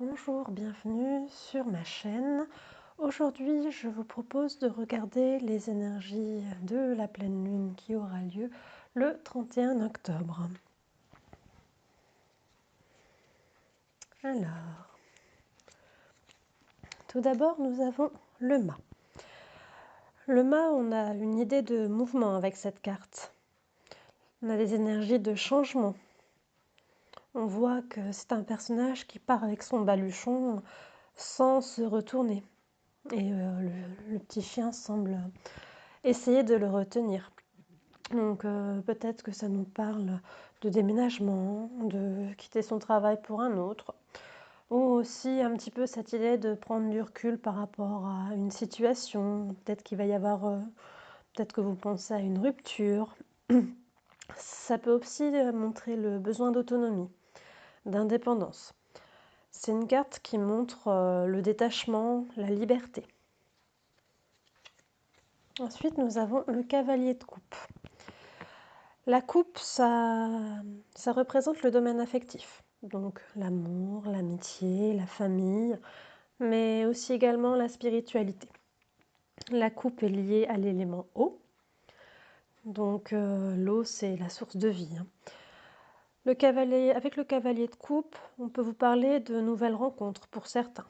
Bonjour, bienvenue sur ma chaîne. Aujourd'hui, je vous propose de regarder les énergies de la pleine lune qui aura lieu le 31 octobre. Alors, tout d'abord, nous avons le mât. Le mât, on a une idée de mouvement avec cette carte. On a des énergies de changement. On voit que c'est un personnage qui part avec son baluchon sans se retourner. Et le petit chien semble essayer de le retenir. Donc peut-être que ça nous parle de déménagement, de quitter son travail pour un autre, ou aussi un petit peu cette idée de prendre du recul par rapport à une situation. Peut-être qu'il va y avoir, peut-être que vous pensez à une rupture. Ça peut aussi montrer le besoin d'autonomie, d'indépendance. C'est une carte qui montre le détachement, la liberté. Ensuite, nous avons le cavalier de coupe. La coupe, ça représente le domaine affectif, donc l'amour, l'amitié, la famille, mais aussi également la spiritualité. La coupe est liée à l'élément eau, donc l'eau c'est la source de vie. Avec le cavalier de coupe, on peut vous parler de nouvelles rencontres pour certains.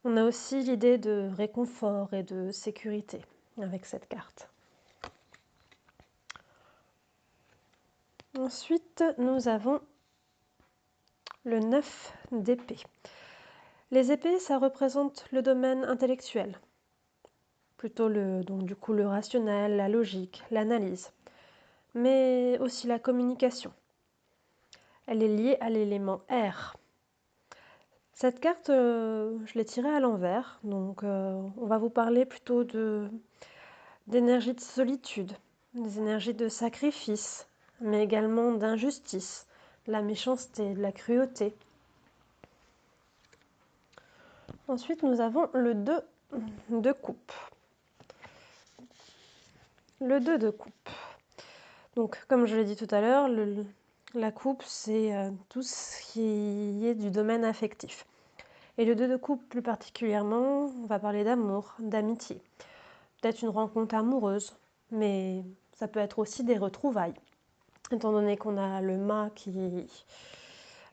On a aussi l'idée de réconfort et de sécurité avec cette carte. Ensuite, nous avons le 9 d'épée. Les épées, ça représente le domaine intellectuel, plutôt donc du coup le rationnel, la logique, l'analyse, mais aussi la communication. Elle est liée à l'élément air. Cette carte, je l'ai tirée à l'envers, donc on va vous parler plutôt d'énergie de solitude, des énergies de sacrifice, mais également d'injustice, de la méchanceté, de la cruauté. Ensuite, nous avons le 2 de coupe. Le 2 de coupe. Donc, comme je l'ai dit tout à l'heure, la coupe, c'est tout ce qui est du domaine affectif. Et le 2 de coupe, plus particulièrement, on va parler d'amour, d'amitié. Peut-être une rencontre amoureuse, mais ça peut être aussi des retrouvailles. Étant donné qu'on a le mât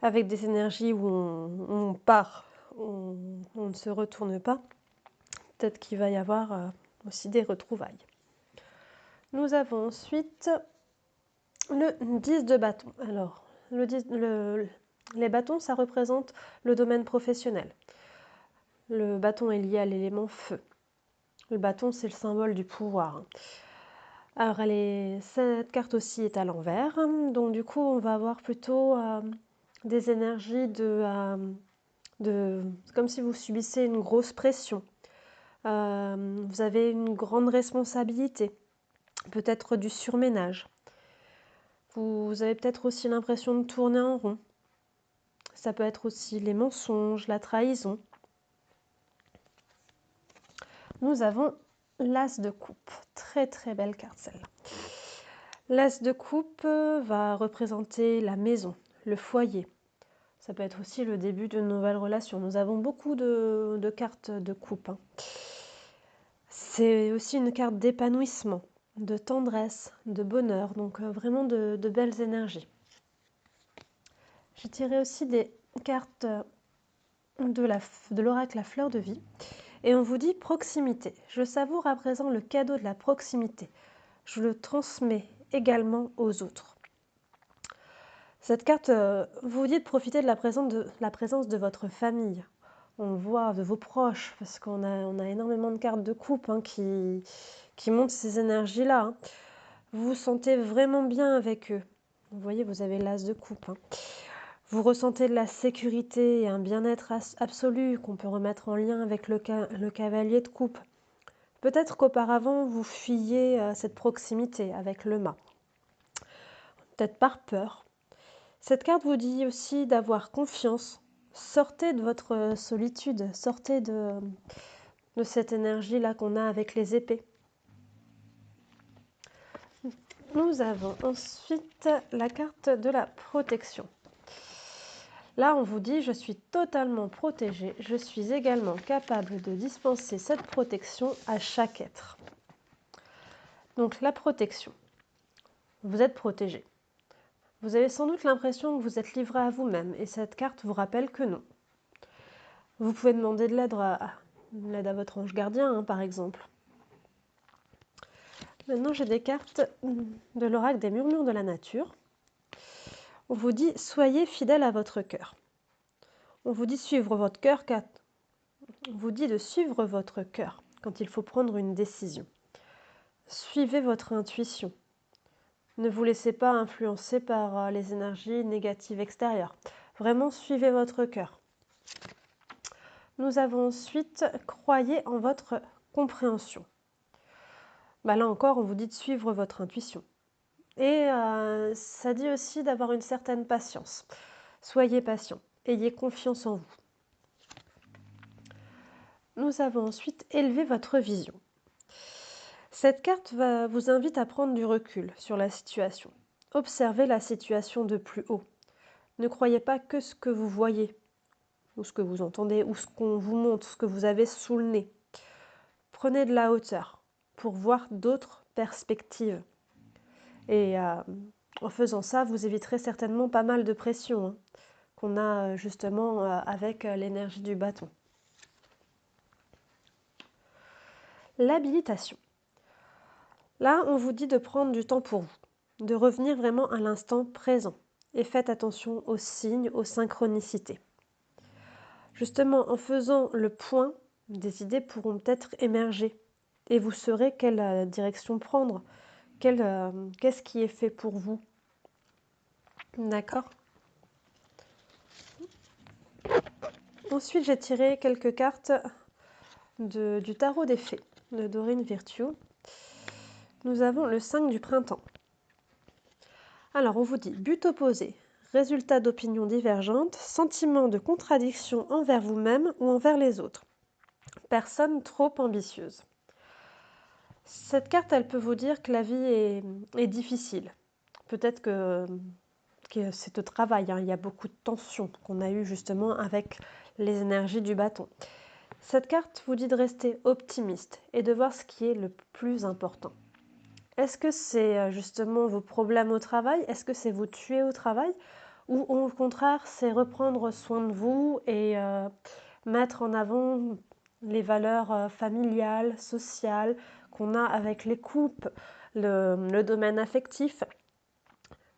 avec des énergies où on part, on ne se retourne pas, peut-être qu'il va y avoir aussi des retrouvailles. Nous avons ensuite le 10 de bâton. Alors, les bâtons, ça représente le domaine professionnel. Le bâton est lié à l'élément feu. Le bâton, c'est le symbole du pouvoir. Alors, cette carte aussi est à l'envers. Donc, du coup, on va avoir plutôt des énergies comme si vous subissez une grosse pression. Vous avez une grande responsabilité, peut-être du surménage. Vous avez peut-être aussi l'impression de tourner en rond. Ça peut être aussi les mensonges, la trahison. Nous avons l'As de coupe. Très très belle carte celle-là. L'As de coupe va représenter la maison, le foyer. Ça peut être aussi le début d'une nouvelle relation. Nous avons beaucoup de cartes de coupe. C'est aussi une carte d'épanouissement, de tendresse, de bonheur, donc vraiment de belles énergies. J'ai tiré aussi des cartes de l'oracle La Fleur de Vie. Et on vous dit proximité. Je savoure à présent le cadeau de la proximité. Je le transmets également aux autres. Cette carte vous dit de profiter de la présence de votre famille. On le voit, de vos proches, parce qu'on a énormément de cartes de coupe qui montrent ces énergies-là. Vous vous sentez vraiment bien avec eux. Vous voyez, vous avez l'As de coupe. Vous ressentez de la sécurité et un bien-être absolu qu'on peut remettre en lien avec le cavalier de coupe. Peut-être qu'auparavant, vous fuyiez cette proximité avec le mât. Peut-être par peur. Cette carte vous dit aussi d'avoir confiance. Sortez de votre solitude, sortez de cette énergie-là qu'on a avec les épées. Nous avons ensuite la carte de la protection. Là, on vous dit, je suis totalement protégé, je suis également capable de dispenser cette protection à chaque être. Donc la protection, vous êtes protégé. Vous avez sans doute l'impression que vous êtes livré à vous-même et cette carte vous rappelle que non. Vous pouvez demander de l'aide à votre ange gardien, hein, par exemple. Maintenant, j'ai des cartes de l'oracle des murmures de la nature. On vous dit, soyez fidèle à votre cœur. On vous dit suivre votre cœur, on vous dit de suivre votre cœur quand il faut prendre une décision. Suivez votre intuition. Ne vous laissez pas influencer par les énergies négatives extérieures. Vraiment, suivez votre cœur. Nous avons ensuite, croyez en votre compréhension. Là encore, on vous dit de suivre votre intuition. Et ça dit aussi d'avoir une certaine patience. Soyez patient, ayez confiance en vous. Nous avons ensuite élevé votre vision. Cette carte vous invite à prendre du recul sur la situation. Observez la situation de plus haut. Ne croyez pas que ce que vous voyez, ou ce que vous entendez, ou ce qu'on vous montre, ce que vous avez sous le nez. Prenez de la hauteur pour voir d'autres perspectives. Et en faisant ça, vous éviterez certainement pas mal de pression qu'on a justement avec l'énergie du bâton. L'habilitation. Là, on vous dit de prendre du temps pour vous, de revenir vraiment à l'instant présent. Et faites attention aux signes, aux synchronicités. Justement, en faisant le point, des idées pourront peut-être émerger. Et vous saurez quelle direction prendre, qu'est-ce qui est fait pour vous. D'accord ? Ensuite, j'ai tiré quelques cartes du tarot des fées de Dorine Virtue. Nous avons le 5 du printemps. Alors, on vous dit but opposé, résultat d'opinions divergentes, sentiment de contradiction envers vous-même ou envers les autres. Personne trop ambitieuse. Cette carte, elle peut vous dire que la vie est difficile. Peut-être que c'est au travail, il y a beaucoup de tensions qu'on a eues justement avec les énergies du bâton. Cette carte vous dit de rester optimiste et de voir ce qui est le plus important. Est-ce que c'est justement vos problèmes au travail? Est-ce que c'est vous tuer au travail? Ou au contraire, c'est reprendre soin de vous et mettre en avant les valeurs familiales, sociales qu'on a avec les couples, le domaine affectif?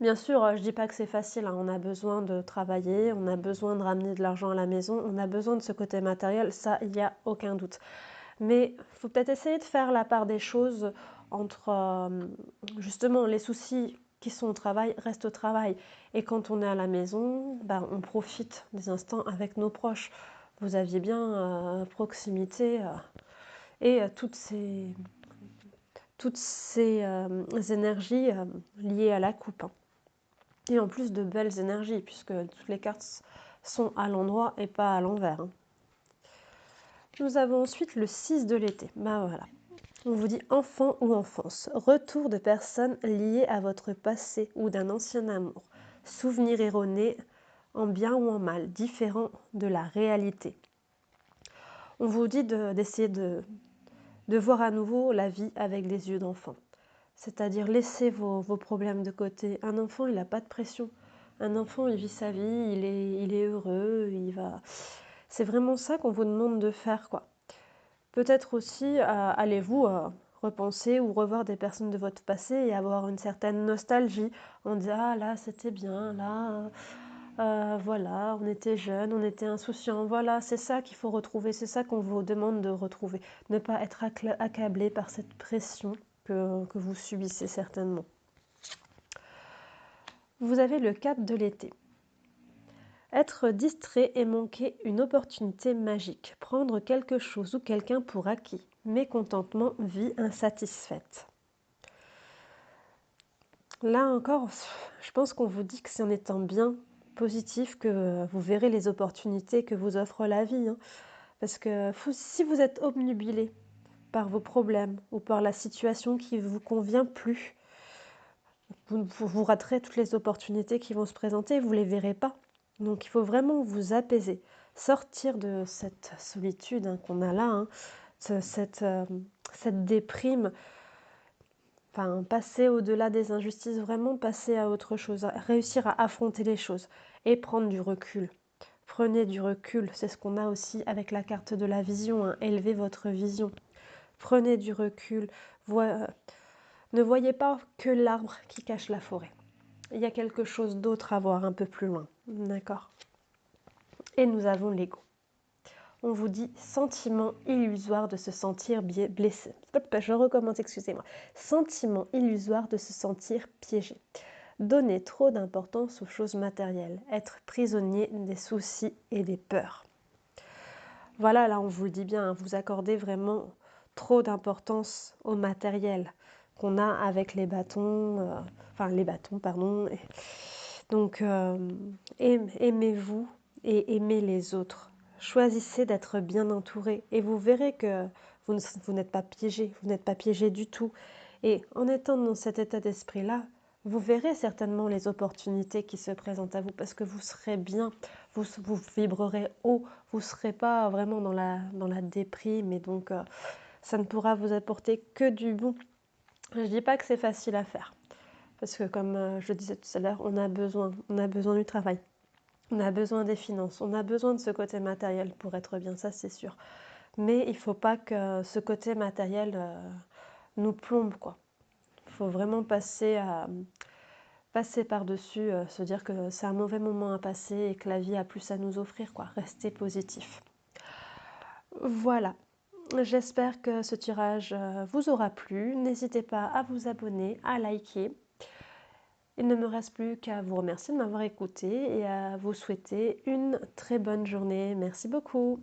Bien sûr, je ne dis pas que c'est facile, on a besoin de travailler, on a besoin de ramener de l'argent à la maison, on a besoin de ce côté matériel, ça, il n'y a aucun doute. Mais il faut peut-être essayer de faire la part des choses entre justement les soucis qui sont au travail restent au travail. Et quand on est à la maison, on profite des instants avec nos proches. Vous aviez bien proximité et toutes ces énergies liées à la coupe. Et en plus de belles énergies, puisque toutes les cartes sont à l'endroit et pas à l'envers. Nous avons ensuite le 6 de l'été. Voilà. On vous dit enfant ou enfance, retour de personnes liées à votre passé ou d'un ancien amour, souvenir erroné en bien ou en mal, différent de la réalité. On vous dit d'essayer de voir à nouveau la vie avec les yeux d'enfant, c'est-à-dire laisser vos problèmes de côté. Un enfant, il n'a pas de pression. Un enfant, il vit sa vie, il est heureux, C'est vraiment ça qu'on vous demande de faire, quoi. Peut-être aussi, allez-vous repenser ou revoir des personnes de votre passé et avoir une certaine nostalgie. On dit, ah là, c'était bien, là, voilà, on était jeunes, on était insouciants. Voilà, c'est ça qu'il faut retrouver, c'est ça qu'on vous demande de retrouver. Ne pas être accablé par cette pression que vous subissez certainement. Vous avez le 4 de l'été. Être distrait et manquer une opportunité magique. Prendre quelque chose ou quelqu'un pour acquis. Mécontentement, vie insatisfaite. Là encore, je pense qu'on vous dit que c'est en étant bien positif que vous verrez les opportunités que vous offre la vie. Parce que si vous êtes obnubilé par vos problèmes ou par la situation qui ne vous convient plus, vous raterez toutes les opportunités qui vont se présenter, vous ne les verrez pas. Donc il faut vraiment vous apaiser, sortir de cette solitude qu'on a là, cette déprime, enfin passer au-delà des injustices, vraiment passer à autre chose, réussir à affronter les choses et prendre du recul. Prenez du recul, c'est ce qu'on a aussi avec la carte de la vision, élevez votre vision. Prenez du recul, ne voyez pas que l'arbre qui cache la forêt. Il y a quelque chose d'autre à voir un peu plus loin, d'accord? Et nous avons l'ego. On vous dit sentiment illusoire de se sentir blessé. Je recommence, excusez-moi. Sentiment illusoire de se sentir piégé. Donner trop d'importance aux choses matérielles. Être prisonnier des soucis et des peurs. Voilà, là on vous le dit bien, vous accordez vraiment trop d'importance au matériel qu'on a avec les bâtons, pardon. Donc aimez-vous et aimez les autres. Choisissez d'être bien entouré et vous verrez que vous n'êtes pas piégé, vous n'êtes pas piégé du tout. Et en étant dans cet état d'esprit-là, vous verrez certainement les opportunités qui se présentent à vous parce que vous serez bien, vous vibrerez haut, vous ne serez pas vraiment dans la déprime et donc ça ne pourra vous apporter que du bon. Je ne dis pas que c'est facile à faire parce que comme je disais tout à l'heure, on a besoin du travail. On a besoin des finances, on a besoin de ce côté matériel pour être bien, ça c'est sûr. Mais il ne faut pas que ce côté matériel nous plombe, quoi. Il faut vraiment passer par-dessus, se dire que c'est un mauvais moment à passer et que la vie a plus à nous offrir, quoi. Rester positif. Voilà. J'espère que ce tirage vous aura plu. N'hésitez pas à vous abonner, à liker. Il ne me reste plus qu'à vous remercier de m'avoir écouté et à vous souhaiter une très bonne journée. Merci beaucoup.